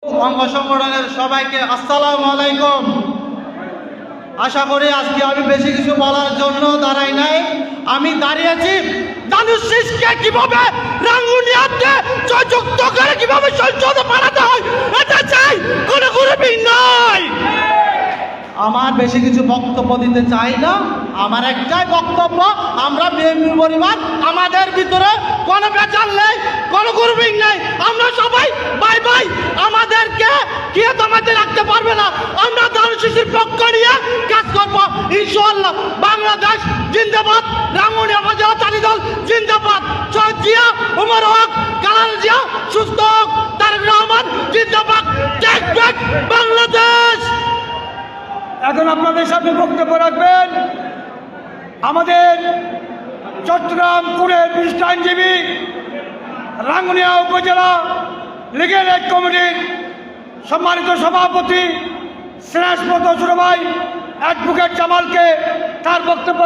অঙ্গ সংগঠনের সবাইকে আসসালামু আলাইকুম। আশা করি আজকে আমি বেশি কিছু বলার জন্য দাঁড়াই নাই, আমি দাঁড়িয়েছি দানুশিসকে কিভাবে রাঙ্গুনিয়াতে যুক্ত করে কিভাবে সংসদে পাঠাতে হয় এটা চাই, কোনো গ্রুপিং নয়। আমার বেশি কিছু বক্তব্য দিতে চাই না, আমার একটাই বক্তব্য, আমরা বিএনপি পরিবার, আমাদের ভিতরে কোনো বেচার নেই, কোনো গ্রুপিং নেই, আমরা সবাই বাই বাই। আমাদেরকে কে তোমাতে রাখতে পারবে না, আমরা দানুশিসের পক্ষ নিয়ে কাজ করবো ইনশাআল্লাহ। বাংলাদেশ জিন্দাবাদ, রাঙ্গুনিয়া উপজেলা চালি দল জিন্দাবাদ, শহীদ জিয়া, উমর হক, কালাল জিয়া সুস্থ হোক, তারেক রহমান জিন্দাবাদ, টেক ব্যাক বাংলাদেশ। এখন আপনাদের সামনে বক্তব্য রাখবেন আমাদের চট্টগ্রাম পুরের বিশিষ্ট আইনজীবী, রাঙ্গুনিয়া উপজেলা লীগের এক কমিটির সম্মানিত সভাপতি শ্রেষ্ঠ ছোট ভাই অ্যাডভোকেট জামালকে তার বক্তব্য